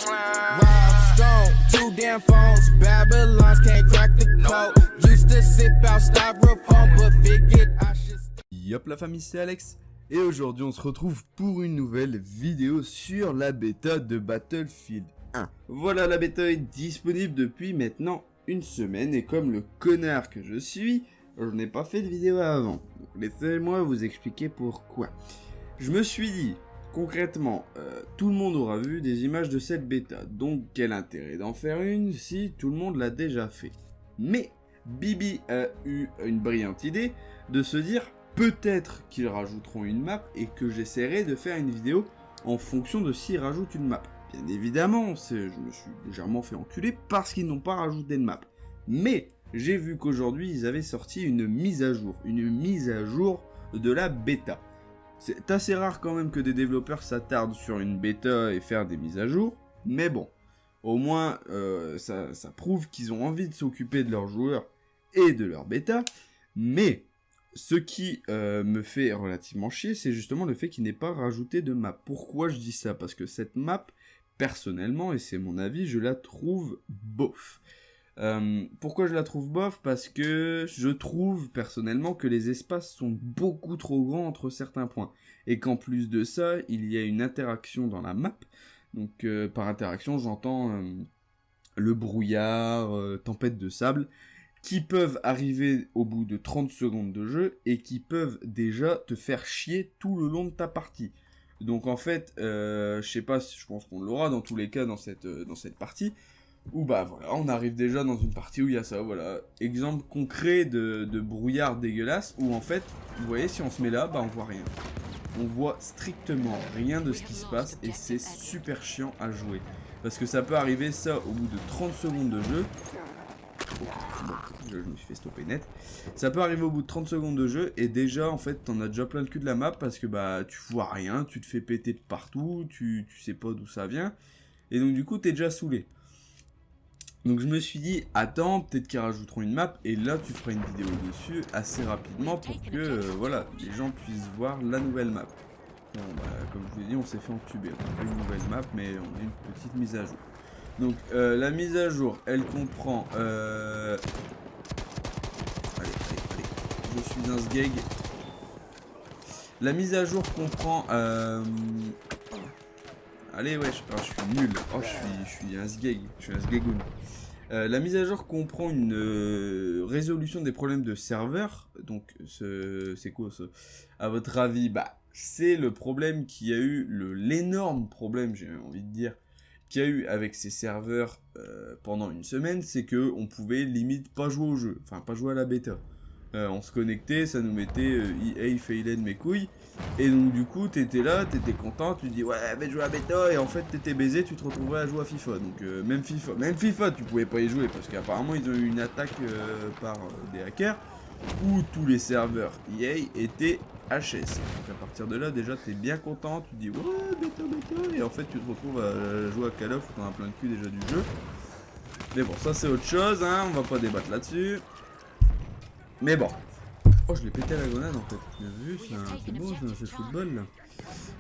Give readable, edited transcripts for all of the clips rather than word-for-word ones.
Rob Stone, 2 damn phones, Babylons can't crack the code. Used to sip out styrofoam, but figured I should. Yop la famille, c'est Alex, et aujourd'hui on se retrouve pour une nouvelle vidéo sur la bêta de Battlefield 1. Voilà, la bêta est disponible depuis maintenant une semaine, et comme le connard que je suis, je n'ai pas fait de vidéo avant. Donc laissez-moi vous expliquer pourquoi. Je me suis dit, concrètement, tout le monde aura vu des images de cette bêta, donc quel intérêt d'en faire une si tout le monde l'a déjà fait. Mais Bibi a eu une brillante idée de se dire peut-être qu'ils rajouteront une map et que j'essaierai de faire une vidéo en fonction de s'ils rajoutent une map. Bien évidemment, je me suis légèrement fait enculer parce qu'ils n'ont pas rajouté de map. Mais j'ai vu qu'aujourd'hui ils avaient sorti une mise à jour de la bêta. C'est assez rare quand même que des développeurs s'attardent sur une bêta et faire des mises à jour, mais bon, au moins ça prouve qu'ils ont envie de s'occuper de leurs joueurs et de leur bêta. Mais ce qui me fait relativement chier, c'est justement le fait qu'il n'ait pas rajouté de map. Pourquoi je dis ça? Parce que cette map, personnellement, et c'est mon avis, je la trouve bof. Pourquoi je la trouve bof? Parce que je trouve personnellement que les espaces sont beaucoup trop grands entre certains points. Et qu'en plus de ça, il y a une interaction dans la map. Donc par interaction, j'entends le brouillard, tempête de sable, qui peuvent arriver au bout de 30 secondes de jeu et qui peuvent déjà te faire chier tout le long de ta partie. Donc en fait, je sais pas, je pense qu'on l'aura dans tous les cas dans cette partie, où bah voilà, on arrive déjà dans une partie où il y a ça, voilà. Exemple concret de brouillard dégueulasse, où en fait, vous voyez, si on se met là, bah on voit rien. On voit strictement rien de ce qui se passe et c'est super chiant à jouer. Parce que ça peut arriver ça au bout de 30 secondes de jeu. Je me suis fait stopper net. Ça peut arriver au bout de 30 secondes de jeu et déjà en fait t'en as déjà plein le cul de la map parce que bah tu vois rien, tu te fais péter de partout, tu sais pas d'où ça vient. Et donc du coup t'es déjà saoulé. Donc je me suis dit, attends, peut-être qu'ils rajouteront une map, et là tu feras une vidéo dessus assez rapidement pour que voilà, les gens puissent voir la nouvelle map. Bon, bah, comme je vous l'ai dit, on s'est fait entuber, on a pas une nouvelle map, mais on a une petite mise à jour. Donc la mise à jour, elle comprend... Allez, je suis un sgeg. La mise à jour comprend... Allez, ouais, je suis nul. Oh, je suis un sgeg. Je suis un sgegoun. La mise à jour comprend une résolution des problèmes de serveur. Donc, c'est quoi ça? À votre avis, bah, c'est le problème qu'il y a eu, l'énorme problème, j'ai envie de dire, qu'il y a eu avec ces serveurs pendant une semaine, c'est que on pouvait limite pas jouer au jeu. Enfin, pas jouer à la bêta. On se connectait, ça nous mettait EA failed mes couilles. Et donc du coup t'étais là, t'étais content, tu dis ouais mais jouer à bêta, et en fait t'étais baisé, tu te retrouvais à jouer à FIFA. Donc même FIFA tu pouvais pas y jouer parce qu'apparemment ils ont eu une attaque par des hackers où tous les serveurs EA étaient HS. Donc à partir de là déjà t'es bien content, tu dis ouais bêta, et en fait tu te retrouves à jouer à Call of où t'en as plein le cul déjà du jeu. Mais bon, ça c'est autre chose, hein, on va pas débattre là-dessus. Mais bon. Oh, je l'ai pété à la grenade en fait. Tu as vu, c'est beau, c'est le football là.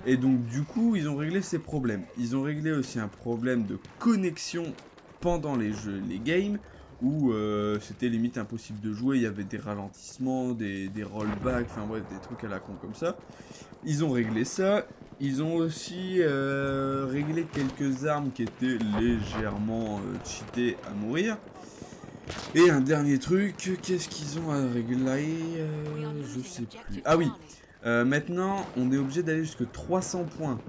Et donc du coup, ils ont réglé ces problèmes. Ils ont réglé aussi un problème de connexion pendant les jeux, les games, où c'était limite impossible de jouer. Il y avait des ralentissements, des rollbacks, enfin bref, des trucs à la con comme ça. Ils ont réglé ça. Ils ont aussi réglé quelques armes qui étaient légèrement cheatées à mourir. Et un dernier truc, qu'est-ce qu'ils ont à régler? Je sais plus. Ah oui, maintenant on est obligé d'aller jusque 300 points.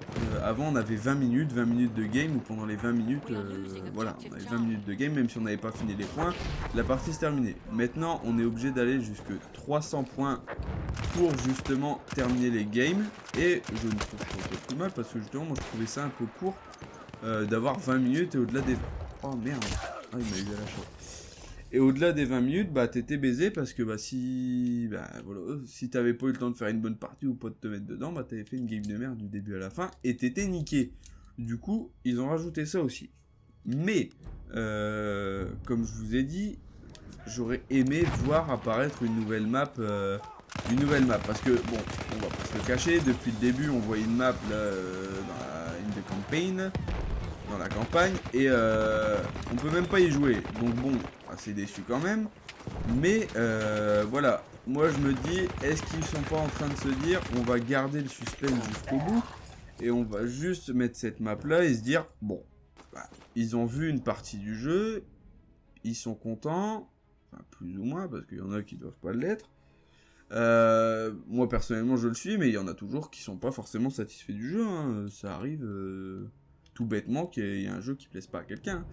Avant on avait 20 minutes de game, où pendant les 20 minutes, voilà, on avait 20 minutes de game, même si on n'avait pas fini les points, la partie se terminait. Maintenant on est obligé d'aller jusque 300 points pour justement terminer les games. Et je ne trouve pas plus mal parce que justement moi je trouvais ça un peu court d'avoir 20 minutes et au-delà des... Oh merde, ah il m'a eu à la chatte. Et au-delà des 20 minutes, bah t'étais baisé parce que bah si t'avais pas eu le temps de faire une bonne partie ou pas de te mettre dedans, bah t'avais fait une game de merde du début à la fin et t'étais niqué. Du coup, ils ont rajouté ça aussi. Mais, comme je vous ai dit, j'aurais aimé voir apparaître une nouvelle map, parce que bon, on va pas se le cacher, depuis le début on voit une map là, dans In the Campaign. dans la campagne et on peut même pas y jouer. Donc bon, assez déçu quand même. Mais voilà, moi je me dis, est-ce qu'ils sont pas en train de se dire, on va garder le suspense jusqu'au bout et on va juste mettre cette map là et se dire, bon, bah, ils ont vu une partie du jeu, ils sont contents, enfin, plus ou moins, parce qu'il y en a qui doivent pas l'être. Moi personnellement je le suis, mais il y en a toujours qui sont pas forcément satisfaits du jeu, hein. Ça arrive tout bêtement qu'il y ait un jeu qui plaise pas à quelqu'un.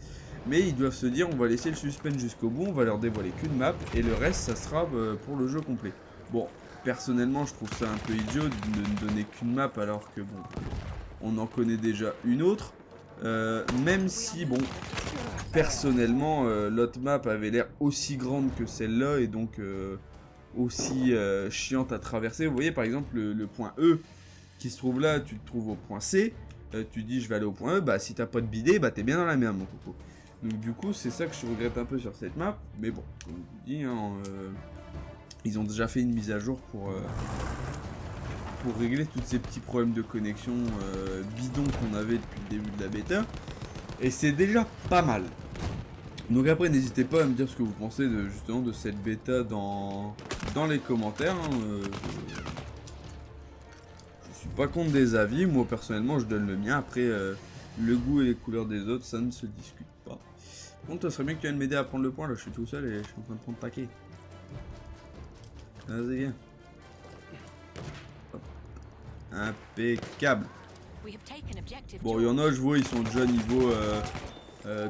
Mais ils doivent se dire, on va laisser le suspense jusqu'au bout, on va leur dévoiler qu'une map, et le reste ça sera pour le jeu complet. Bon, personnellement je trouve ça un peu idiot de ne donner qu'une map alors que bon, on en connaît déjà une autre. Même si bon, personnellement l'autre map avait l'air aussi grande que celle-là et donc aussi chiante à traverser. Vous voyez par exemple le point E qui se trouve là, tu te trouves au point C, tu dis je vais aller au point E, bah si t'as pas de bidet, bah t'es bien dans la merde mon coco. Donc du coup c'est ça que je regrette un peu sur cette map, mais bon, comme je vous dis, hein, ils ont déjà fait une mise à jour pour régler tous ces petits problèmes de connexion bidons qu'on avait depuis le début de la bêta, et c'est déjà pas mal. Donc après n'hésitez pas à me dire ce que vous pensez justement de cette bêta dans les commentaires, hein. Je suis pas contre des avis, moi personnellement je donne le mien, après le goût et les couleurs des autres ça ne se discute pas. Par contre ça serait bien que tu viennes m'aider à prendre le point, là je suis tout seul et je suis en train de prendre paquet. Vas-y viens. Hop. Impeccable. Bon il y en a je vois ils sont déjà niveau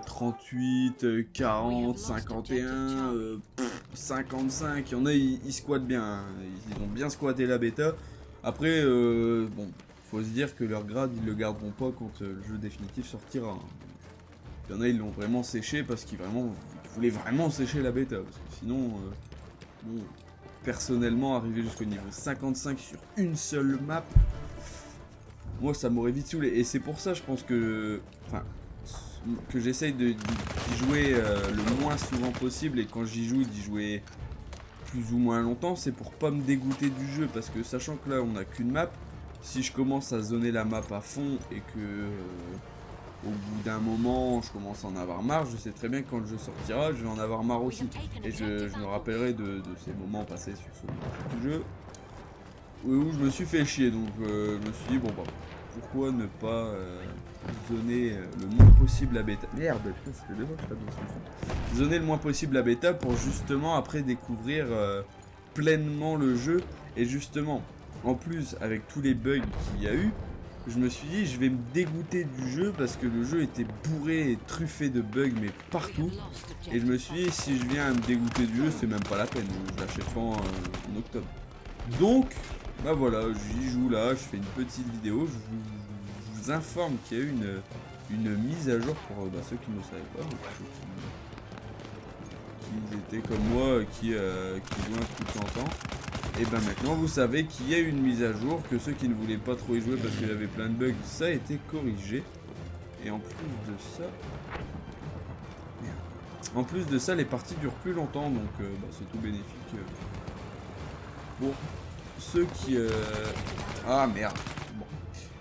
38, 40, 51, 55, il y en a ils squattent bien, hein. Ils ont bien squatté la bêta. Après, bon, faut se dire que leur grade ils le garderont pas quand le jeu définitif sortira, hein. Il y en a ils l'ont vraiment séché parce qu'ils voulaient vraiment sécher la bêta, parce que sinon, bon, personnellement arriver jusqu'au niveau 55 sur une seule map, moi ça m'aurait vite saoulé, et c'est pour ça je pense que, enfin, que j'essaye d'y jouer le moins souvent possible, et quand j'y joue d'y jouer plus ou moins longtemps, c'est pour pas me dégoûter du jeu, parce que sachant que là on a qu'une map, si je commence à zoner la map à fond et que au bout d'un moment je commence à en avoir marre, je sais très bien que quand le jeu sortira je vais en avoir marre aussi, et je me rappellerai de ces moments passés sur ce jeu où je me suis fait chier, donc je me suis dit bon bah pourquoi ne pas zoner le moins possible la bêta. Merde, putain, ça fait 2 fois que je tape dans ce fond. Zoner le moins possible la bêta pour justement après découvrir pleinement le jeu. Et justement, en plus avec tous les bugs qu'il y a eu, je me suis dit je vais me dégoûter du jeu parce que le jeu était bourré et truffé de bugs mais partout. Et je me suis dit si je viens à me dégoûter du jeu c'est même pas la peine, je l'achète pas en octobre. Donc bah voilà, j'y joue là, je fais une petite vidéo, je vous informe qu'il y a eu une mise à jour pour ceux qui ne le savaient pas, qui étaient comme moi, qui jouaient un coup de temps en temps. Et ben maintenant vous savez qu'il y a eu une mise à jour, que ceux qui ne voulaient pas trop y jouer parce qu'il y avait plein de bugs, ça a été corrigé. Et en plus de ça, les parties durent plus longtemps, donc c'est tout bénéfique. Bon. Ceux qui... Ah merde. Bon.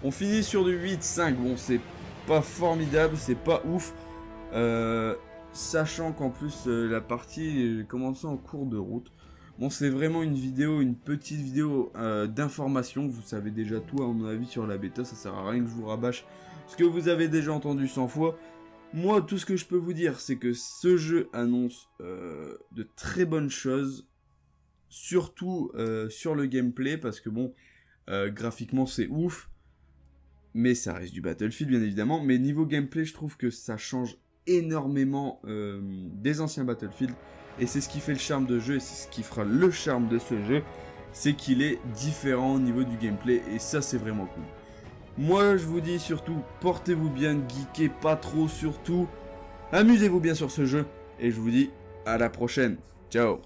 On finit sur du 8-5. Bon, c'est pas formidable, c'est pas ouf. Sachant qu'en plus, la partie est commencée en cours de route. Bon, c'est vraiment une vidéo, une petite vidéo d'information. Vous savez déjà tout, à mon avis, sur la bêta. Ça sert à rien que je vous rabâche ce que vous avez déjà entendu 100 fois. Moi, tout ce que je peux vous dire, c'est que ce jeu annonce de très bonnes choses. Surtout sur le gameplay, parce que bon, graphiquement c'est ouf, mais ça reste du Battlefield bien évidemment, mais niveau gameplay je trouve que ça change énormément des anciens Battlefield, et c'est ce qui fait le charme de jeu, et c'est ce qui fera le charme de ce jeu, c'est qu'il est différent au niveau du gameplay, et ça c'est vraiment cool. Moi je vous dis surtout, portez-vous bien, geekez pas trop surtout, amusez-vous bien sur ce jeu, et je vous dis à la prochaine, ciao.